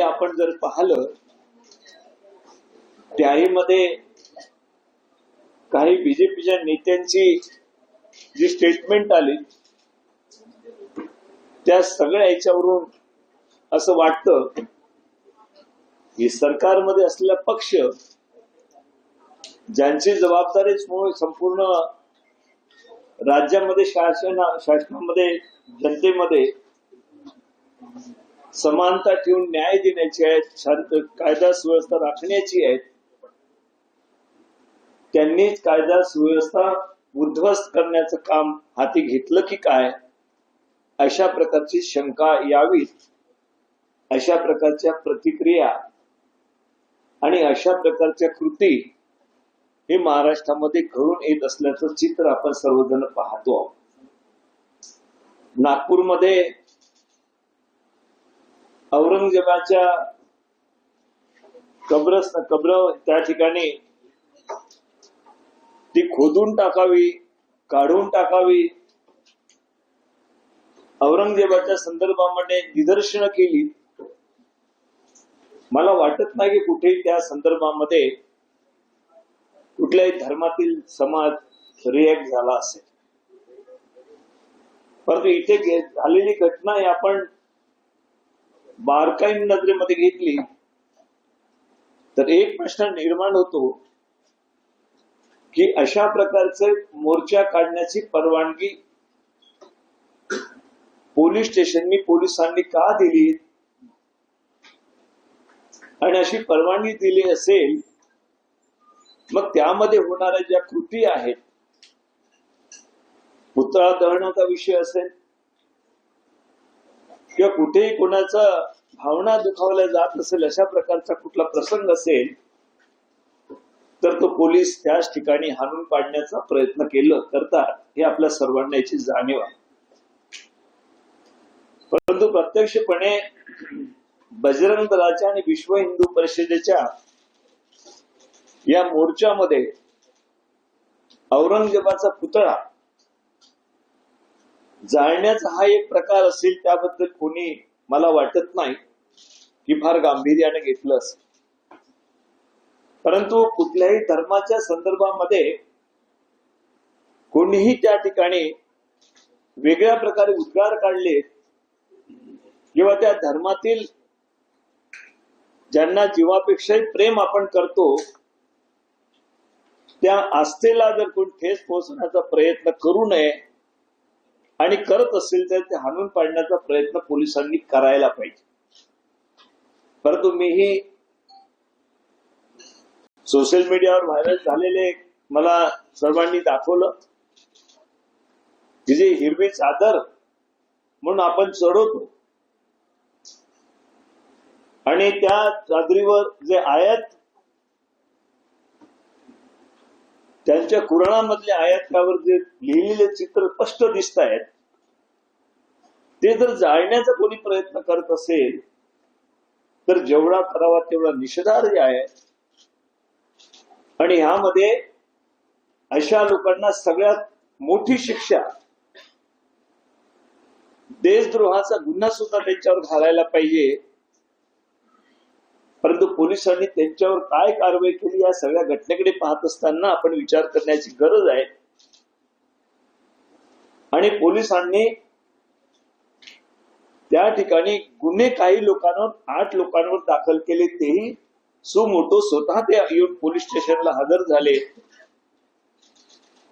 आपण जर पाहिलं त्याही मध्ये काही बीजेपीच्या नेत्यांची जी स्टेटमेंट आली त्या सगळ्या याच्यावरून असं वाटतं की सरकारमध्ये असलेला पक्ष ज्यांची जबाबदारी संपूर्ण राज्यामध्ये शासनामध्ये जनतेमध्ये समानता ठेवून न्याय देण्याची आहे, शांत कायदा सुव्यवस्था राखण्याची आहे, त्यांनीच कायदा सुव्यवस्था उद्ध्वस्त करण्याचं काम हाती घेतलं की काय, अशा प्रकारची शंका यावी, अशा प्रकारच्या प्रतिक्रिया आणि अशा प्रकारच्या कृती हे महाराष्ट्रामध्ये घडून येत असल्याचं चित्र आपण सर्वजण पाहतो आहोत. नागपूरमध्ये औरंगजेबाच्या कब्र त्या ठिकाणी ती खोदून टाकावी, काढून टाकावी, औरंगजेबाच्या संदर्भामध्ये निदर्शनं केली. मला वाटत नाही की कुठेही त्या संदर्भामध्ये कुठल्याही धर्मातील समाज रिॲक्ट झाला असेल. परंतु इथे झालेली घटना ही आपण बारकाईने नजरेमध्ये घेतली तर एक प्रश्न निर्माण होतो की अशा प्रकारचे मोर्चा काढण्याची परवानगी पोलीस स्टेशननी पोलिसांनी का दिली, आणि अशी परवानगी दिली असेल मग त्यामध्ये होणाऱ्या ज्या कृती आहेत, पुतळा दहनाचा विषय असेल किंवा कुठेही कोणाचा भावना दुखावल्या जात असेल, अशा प्रकारचा कुठला प्रसंग असेल तर तो पोलीस त्याच ठिकाणी हाणून पाडण्याचा प्रयत्न करतात, हे आपल्या सर्वांना याची जाणीव आहे. परंतु प्रत्यक्षपणे बजरंग दलाच्या आणि विश्व हिंदू परिषदेच्या या मोर्चामध्ये औरंगजेबाचा पुतळा जाळण्याचा हा एक प्रकार असेल त्याबद्दल कोणी मला वाटत नाही की फार गांभीर्याने घेतलं असेल. परंतु कुठल्याही धर्माच्या संदर्भामध्ये कोणीही त्या ठिकाणी वेगळ्या प्रकारे उद्गार काढले किंवा त्या धर्मातील ज्यांना जीवापेक्षाही प्रेम आपण करतो त्या आस्थेला जर कोण ठेस पोहोचण्याचा प्रयत्न करू नये, आणि करत असेल तर ते हाणून पाडण्याचा प्रयत्न पोलिसांनी करायला पाहिजे. परंतु मीही सोशल मीडियावर व्हायरल झालेले मला सर्वांनी दाखवलं की जे हिरवी चादर म्हणून आपण चढवतो आणि त्या चादरीवर जे आयात त्यांच्या कुराणामधल्या आयातावर जे लिहिलेले चित्र स्पष्ट दिसत आहेत ते जर जाळण्याचा कोणी प्रयत्न करत असेल तर जेवढा करावा तेवढा निषेधार्ह आहे. आणि ह्यामध्ये अशा लोकांना सगळ्यात मोठी शिक्षा, देशद्रोहाचा गुन्हा सुद्धा त्यांच्यावर घालायला पाहिजे. परंतु पोलिसांनी त्यांच्यावर काय कारवाई केली या सगळ्या घटनेकडे पाहत असताना आपण विचार करण्याची गरज आहे. आणि पोलिसांनी त्या ठिकाणी गुन्हे काही लोकांवर 8 लोकांवर दाखल केले, तेही सुमोटो स्वतः ते येऊन पोलीस स्टेशनला हजर झाले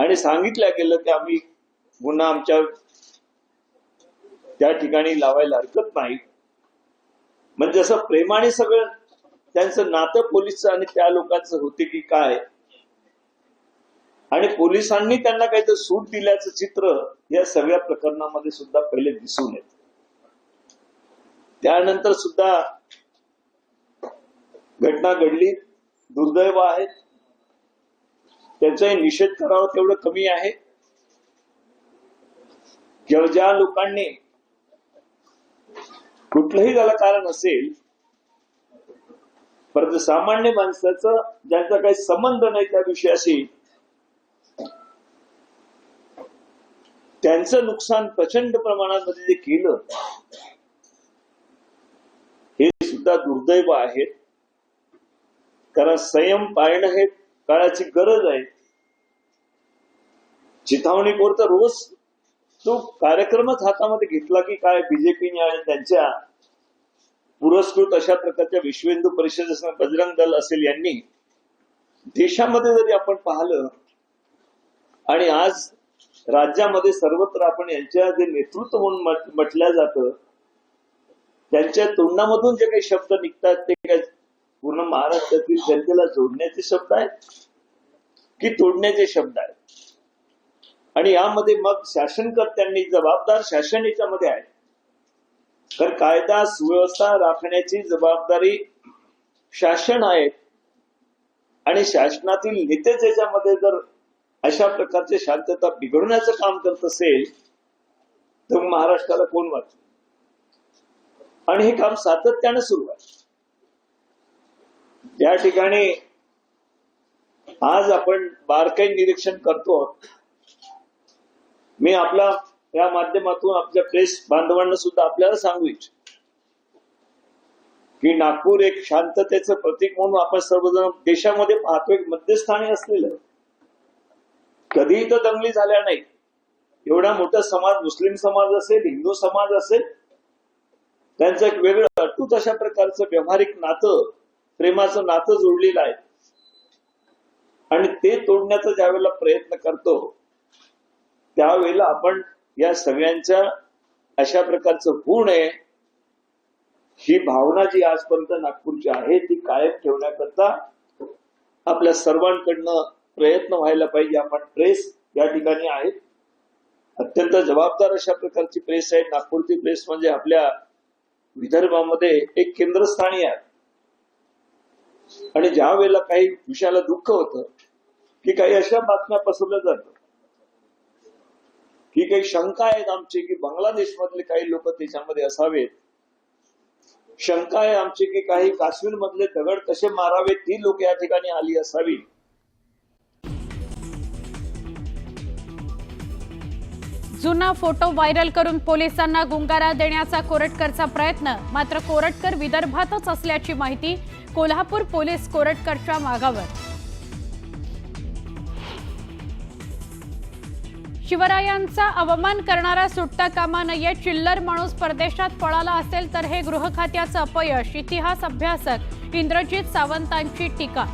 आणि सांगितलं गेलं की आम्ही गुन्हा आमच्या त्या ठिकाणी लावायला हरकत नाही. म्हणजे असं प्रेमाने सगळं त्यांचं नातं पोलिसचं आणि त्या लोकांचं होते की काय, आणि पोलिसांनी त्यांना काहीतरी सूट दिल्याचं चित्र या सगळ्या प्रकरणामध्ये सुद्धा पहिले दिसून येत. त्यानंतर सुद्धा घटना घडली, दुर्दैव आहे, त्यांचाही निषेध करावा तेवढं कमी आहे. ज्या लोकांनी कुठलंही त्याला कारण असेल परंतु सामान्य माणसाचं ज्यांचा काही संबंध नाही त्या विषयाशी, त्यांचं नुकसान प्रचंड प्रमाणात जे केलं हे सुद्धा दुर्दैव आहेत. कारण संयम पाळणं हे काळाची गरज आहे. चिथावणीखोर तर रोज तो कार्यक्रमच हातामध्ये घेतला की काय बीजेपीने आणि त्यांच्या पुरस्कृत अशा प्रकारच्या विश्व हिंदू परिषद असेल, बजरंग दल असेल, यांनी देशामध्ये जरी आपण पाहिलं आणि आज राज्यामध्ये सर्वत्र आपण यांच्या जे नेतृत्व म्हणून म्हटलं जातं, त्यांच्या तोंडामधून जे काही शब्द निघतात ते काय पूर्ण महाराष्ट्रातील जनतेला जोडण्याचे शब्द आहेत की तोडण्याचे शब्द आहेत. आणि यामध्ये मग शासनकर्त्यांनी जबाबदार शासन याच्यामध्ये आहे. तर कायदा सुव्यवस्था राखण्याची जबाबदारी शासन आहे आणि शासनातील नेतेच याच्यामध्ये जर अशा प्रकारचे शांतता बिघडवण्याचं काम करत असेल तर महाराष्ट्राला कोण वाचतं? आणि हे काम सातत्याने सुरू आहे. त्या ठिकाणी आज आपण बारकाई निरीक्षण करतो. मी आपला या माध्यमातून आपल्या प्रेस बांधवांना सुद्धा आपल्याला सांगू इच्छितो की नागपूर एक शांततेचं प्रतीक म्हणून आपण सर्वजण देशामध्ये पाहतो. एक मध्यस्थानी असलेलं, कधीही तर दंगली झाल्या नाही. एवढा मोठा समाज, मुस्लिम समाज असेल, हिंदू समाज असेल, त्यांचं एक वेगळं अटूट अशा प्रकारचं व्यावहारिक नातं, प्रेमाचं नातं जोडलेलं आहे. आणि ते तोडण्याचा ज्यावेळेला प्रयत्न करतो त्यावेळेला आपण या सगळ्यांच्या अशा प्रकारचं होऊ नये ही भावना जी आजपर्यंत नागपूरची आहे ती कायम ठेवण्याकरता आपल्या सर्वांकडनं प्रयत्न व्हायला पाहिजे. आपण प्रेस या ठिकाणी आहे, अत्यंत जबाबदार अशा प्रकारची प्रेस आहे. नागपूरची प्रेस म्हणजे आपल्या विदर्भामध्ये एक केंद्रस्थानी आहे. आणि ज्या वेळेला काही विषयाला दुःख होतं की काही अशा बातम्या पसरल्या जातात की काही शंका आहेत आमची की बांगलादेश मधले काही लोक त्याच्यामध्ये असावेत, शंका आहे आमची की काही काश्मीर मधले दगड कसे मारावेत ती लोक या ठिकाणी आली असावी. जुना फोटो व्हायरल करून पोलिसांना गुंगारा देण्याचा कोरटकरचा प्रयत्न. मात्र कोरटकर विदर्भातच असल्याची माहिती. कोल्हापूर पोलीस कोरटकरच्या मागावर. शिवरायांचा अवमान करणारा सुटता कामा नये. चिल्लर माणूस परदेशात पळाला असेल तर हे गृह खात्याचं अपयश. इतिहास अभ्यासक इंद्रजित सावंतांची टीका.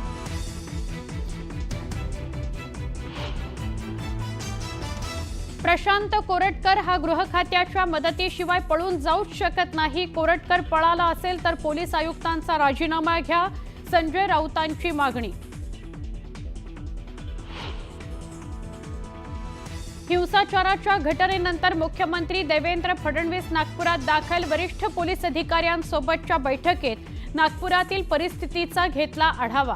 प्रशांत कोरटकर हा गृह खात्याच्या मदतीशिवाय पळून जाऊच शकत नाही. कोरटकर पळाला असेल तर पोलीस आयुक्तांचा राजीनामा घ्या. संजय राऊतांची मागणी. हिंसाचाराच्या घटनेनंतर मुख्यमंत्री देवेंद्र फडणवीस नागपुरात दाखल. वरिष्ठ पोलीस अधिकाऱ्यांसोबतच्या बैठकीत नागपुरातील परिस्थितीचा घेतला आढावा.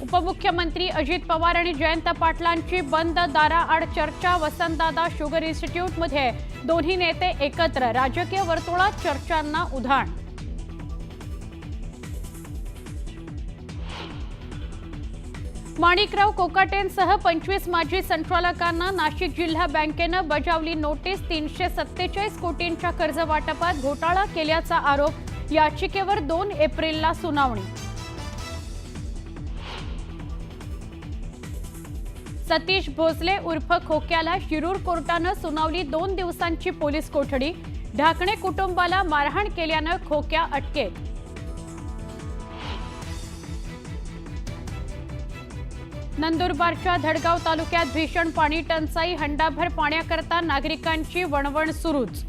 उपमुख्यमंत्री अजित पवार आणि जयंत पाटलांची बंद दाराआड चर्चा. वसंतदादा शुगर इन्स्टिट्यूटमध्ये दोन्ही नेते एकत्र. राजकीय वर्तुळात चर्चांना उधाण. माणिकराव कोकाटेंसह 25 माजी संचालकांना नाशिक जिल्हा बँकेनं बजावली नोटीस. 347 कोटींच्या कर्ज वाटपात घोटाळा केल्याचा आरोप. याचिकेवर 2 एप्रिलला सुनावणी. सतीश भोसले उर्फ खोक्याला शिरूर कोर्टानं सुनावली 2 दिवसांची पोलीस कोठडी. ढाकणे कुटुंबाला मारहाण केल्यानं खोक्या अटकेत. नंदुरबारच्या धडगाव तालुक्यात भीषण पाणी टंचाई. हंडाभर पाण्याकरता नागरिकांची वणवण सुरूच.